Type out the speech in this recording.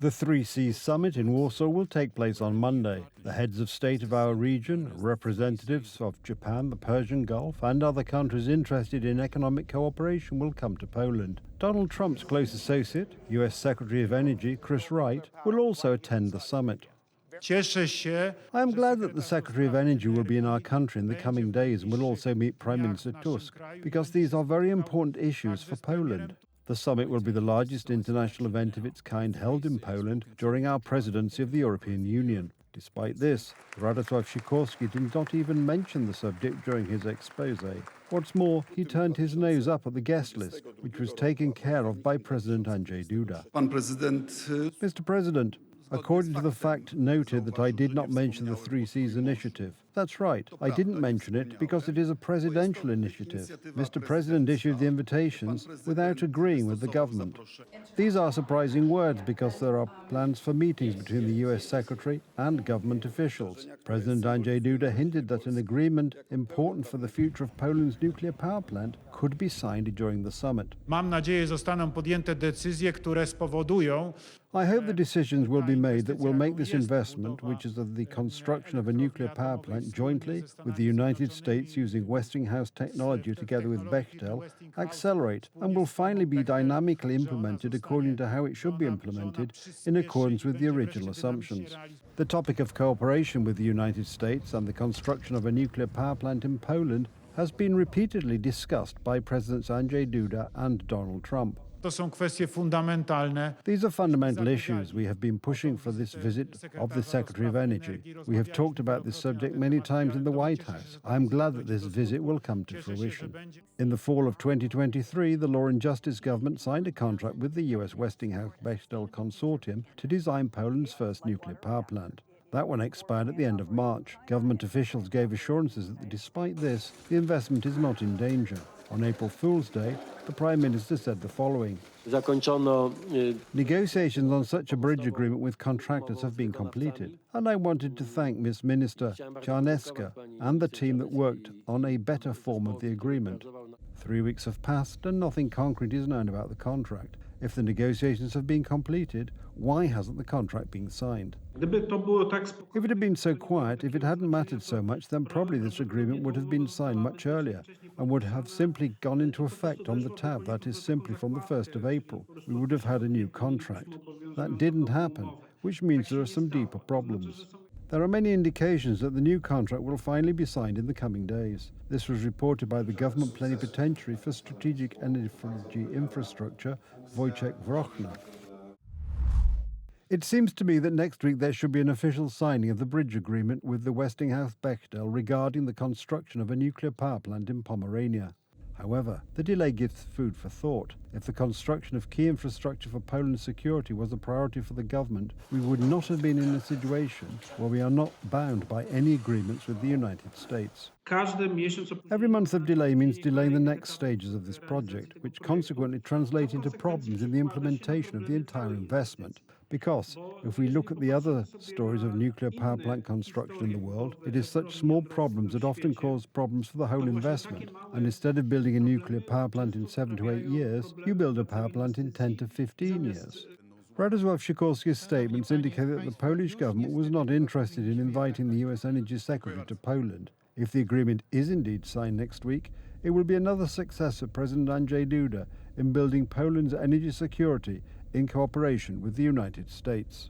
The Three Seas Summit in Warsaw will take place on Monday. The heads of state of our region, representatives of Japan, the Persian Gulf, and other countries interested in economic cooperation will come to Poland. Donald Trump's close associate, US Secretary of Energy Chris Wright, will also attend the summit. I am glad that the Secretary of Energy will be in our country in the coming days and will also meet Prime Minister Tusk, because these are very important issues for Poland. The summit will be the largest international event of its kind held in Poland during our presidency of the European Union. Despite this, Radosław Sikorski did not even mention the subject during his exposé. What's more, he turned his nose up at the guest list, which was taken care of by President Andrzej Duda. Mr. President, according to the fact noted that I did not mention the Three Seas initiative. That's right, I didn't mention it because it is a presidential initiative. Mr. President issued the invitations without agreeing with the government. These are surprising words because there are plans for meetings between the US Secretary and government officials. President Andrzej Duda hinted that an agreement important for the future of Poland's nuclear power plant could be signed during the summit. Mam nadzieję, zostaną podjęte decyzje, które spowodują. I hope the decisions will be made that will make this investment, which is of the construction of a nuclear power plant jointly with the United States using Westinghouse technology together with Bechtel, accelerate and will finally be dynamically implemented according to how it should be implemented in accordance with the original assumptions. The topic of cooperation with the United States and the construction of a nuclear power plant in Poland has been repeatedly discussed by Presidents Andrzej Duda and Donald Trump. To są kwestie fundamentalne. These are fundamental issues we have been pushing for this visit of the Secretary of Energy. We have talked about this subject many times in the White House. I am glad that this visit will come to fruition. In the fall of 2023, the Law and Justice government signed a contract with the US Westinghouse Bechtel consortium to design Poland's first nuclear power plant. That one expired at the end of March. Government officials gave assurances that despite this, the investment is not in danger. On April Fool's Day, the Prime Minister said the following. Negotiations on such a bridge agreement with contractors have been completed, and I wanted to thank Ms. Minister Czarnecka and the team that worked on a better form of the agreement. 3 weeks have passed and nothing concrete is known about the contract. If the negotiations have been completed, why hasn't the contract been signed? If it had been so quiet, if it hadn't mattered so much, then probably this agreement would have been signed much earlier and would have simply gone into effect on the tab, that is simply from the 1st of April. We would have had a new contract. That didn't happen, which means there are some deeper problems. There are many indications that the new contract will finally be signed in the coming days. This was reported by the government plenipotentiary for strategic energy infrastructure, Wojciech Wrochna. It seems to me that next week there should be an official signing of the bridge agreement with the Westinghouse Bechtel regarding the construction of a nuclear power plant in Pomerania. However, the delay gives food for thought. If the construction of key infrastructure for Poland's security was a priority for the government, we would not have been in a situation where we are not bound by any agreements with the United States. Every month of delay means delaying the next stages of this project, which consequently translate into problems in the implementation of the entire investment. Because, if we look at the other stories of nuclear power plant construction in the world, it is such small problems that often cause problems for the whole investment. And instead of building a nuclear power plant in 7 to 8 years, you build a power plant in 10 to 15 years. Radosław Sikorski's statements indicate that the Polish government was not interested in inviting the US Energy Secretary to Poland. If the agreement is indeed signed next week, it will be another success of President Andrzej Duda in building Poland's energy security in cooperation with the United States.